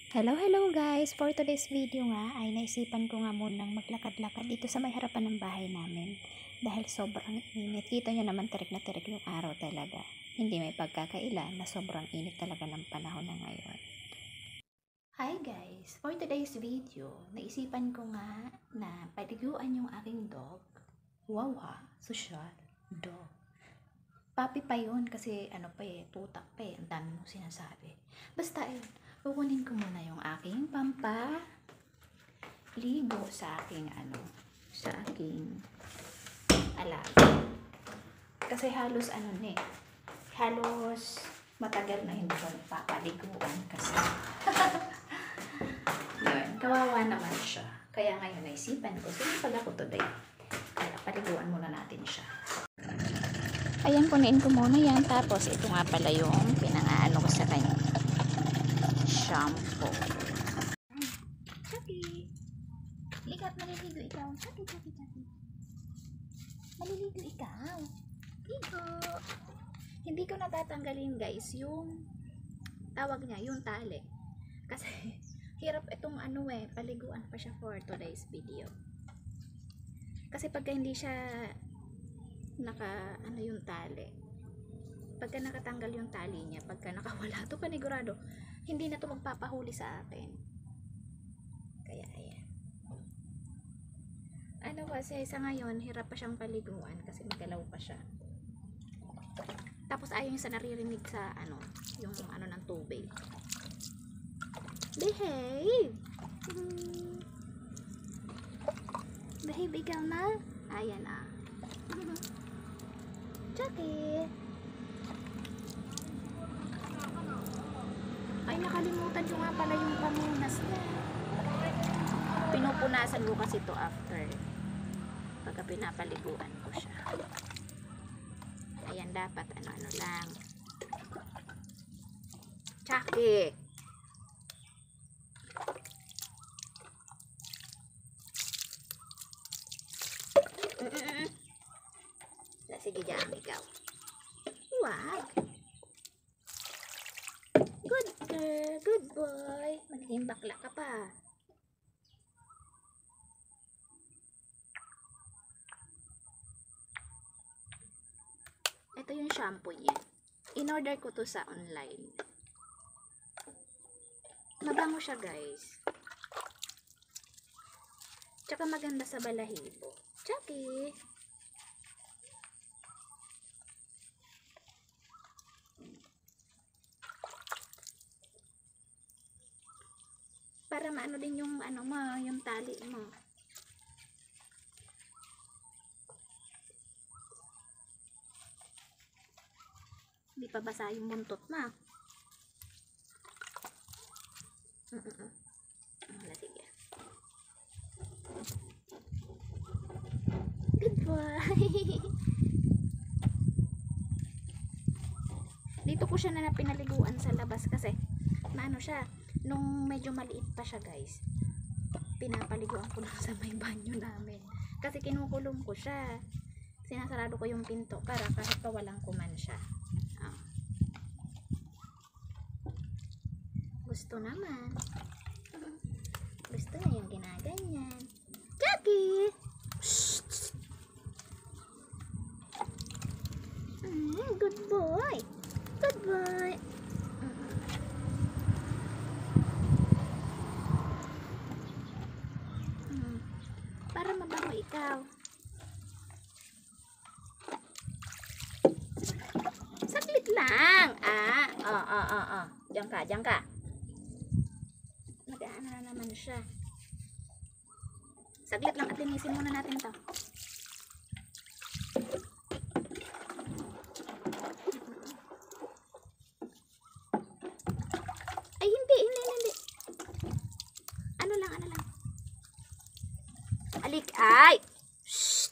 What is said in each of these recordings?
Hello guys! For today's video nga ay naisipan ko nga munang maglakad-lakad dito sa may harapan ng bahay namin dahil sobrang init. Kita nyo naman tirik na tirik yung araw talaga. Hindi may pagkakaila na sobrang init talaga ng panahon na ngayon. Hi guys! For today's video, naisipan ko nga na paliguan yung aking dog. Wow ha! Social dog. Papi pa yun kasi tutak pa ang dami mong sinasabi. Basta kukunin ko muna yung aking pampaligo sa aking alaga. Kasi halos halos matagal na hindi ko nagpapaliguan kasi yun, kawawa naman siya. Kaya ngayon naisipan ko, pag ako today, kaya paliguan muna natin siya. Ayan, punuin ko muna yan. Tapos, ito nga pala yung pinangaano ko sa kanya. Shampoo. Chucky! Ligat, maliligo ikaw. Chucky. Maliligo ikaw. Ligo! Hindi ko natatanggalin guys yung tawag niya, yung tali. Kasi, hirap itong paliguan pa siya for today's video. Kasi pagka hindi siya yung tali, pagka nakatanggal yung tali niya, pagka nakawala to, panigurado hindi na to magpapahuli sa akin. Kaya ayan, kasi sa ngayon hirap pa siyang paliguan kasi magalaw pa siya. Tapos ayaw niya sa naririnig sa yung ng tubig. Behave! Behave ikaw na. Ayan na. Chucky! Ay, nakalimutan ko nga pala yung pamunas na. Pinupunasan ko kasi ito after pagka pinapaliguan ko siya. Ayan, dapat lang. Chucky! Sige, jam ikaw. Wow! Good girl, good boy. Magiging bakla ka pa. Ito yung shampoo niya. In-order ko to sa online. Mabango siya guys. Tsaka maganda sa balahibo. Chucky! Para maano din yung yung tali mo. Hindi pa basa yung buntot na. Sige. Good boy. Dito ko siya na pinaliguan sa labas kasi siya, nung medyo maliit pa siya guys, pinapaliguan ko lang sa may banyo namin kasi kinukulong ko siya, sinasarado ko yung pinto para kahit pa walang kuman siya. Gusto naman, gusto niya yung ginaganyan. Chucky! Good boy, good boy. Para mabango ikaw. Saglit lang. Diyan ka. Mag-aano na naman siya. Saglit lang at linisin muna natin to. Ay, hindi. Ano lang. Alik, ay! Shh!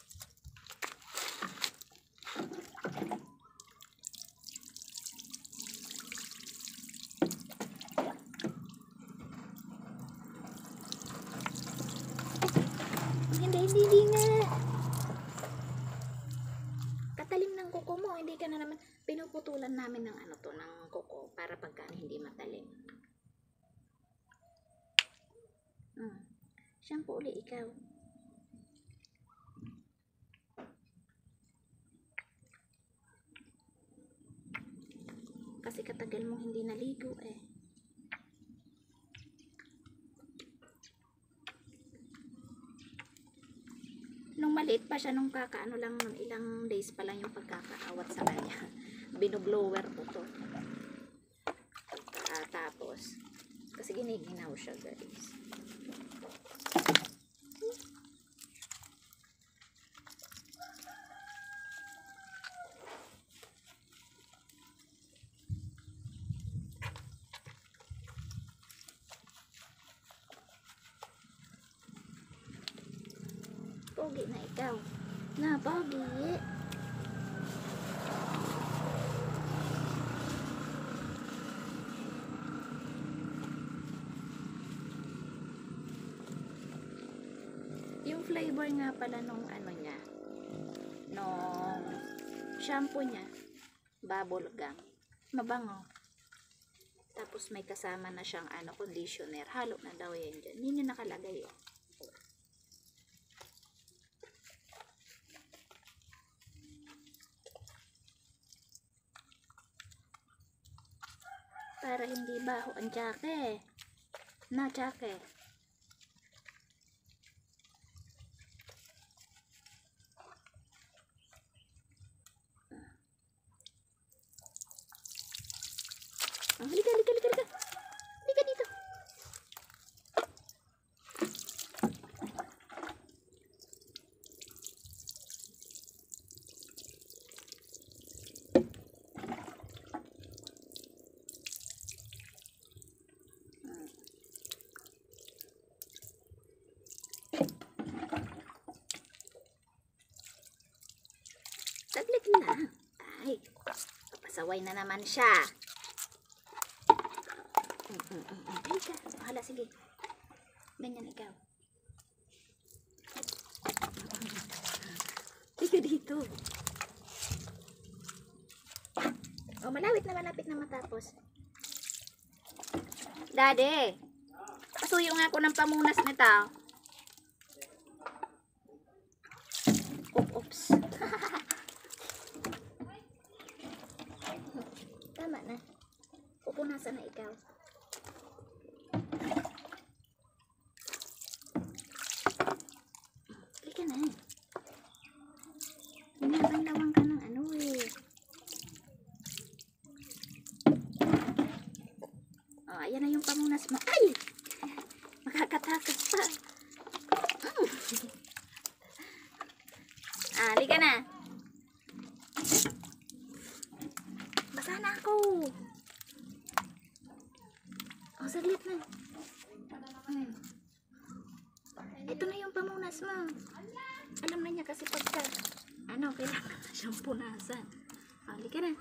Hindi nga. Katalim ng kuko mo, hindi ka na naman, pinuputulan namin ng ng kuko para pagka hindi matalim. Shampoo uli ikaw. Kasi katagal mong hindi naligo eh. Nung maliit pa siya, nung kakaano lang nun, ilang days pa lang yung pagkakaawat sa kanya. Binoblower ko to. Tapos, kasi giniginaw siya guys. Pogi na ikaw. Na, pogi. Yung flavor nga pala nung ano niya, nung shampoo niya, bubble gum. Mabango. Tapos may kasama na siyang conditioner. Halo na daw yan dyan. Hindi niya nakalagay eh. Para hindi baho ang tsake. Na tsake. Halika, halika, halika, halika. Halika dito. Saglit na. Ay, papasaway na naman siya. Halika, bahala, sige. Ganyan ikaw. Halika dito. Oh, malapit na matapos. Daddy, pasuyo nga ako ng pamunas nito. Oops. Tama na. Pupunasan na ikaw. Halika na. Hinabang-lawang ka ng eh. Oh, ayan na yung pamunas mo. Ay! Makakatakas pa. Halika na. Basa na ako. Oh, saglit na. Ito na yung pamunas mo. Alam na niya kasi pagka kailangan na siyang punasan. Halika na.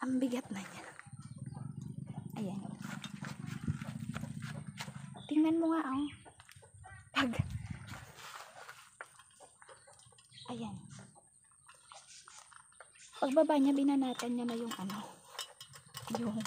Ang bigat na niya. Ayan. Tingnan mo nga, oh. Ayan. Pagbaba niya, binanatan niya na yung yung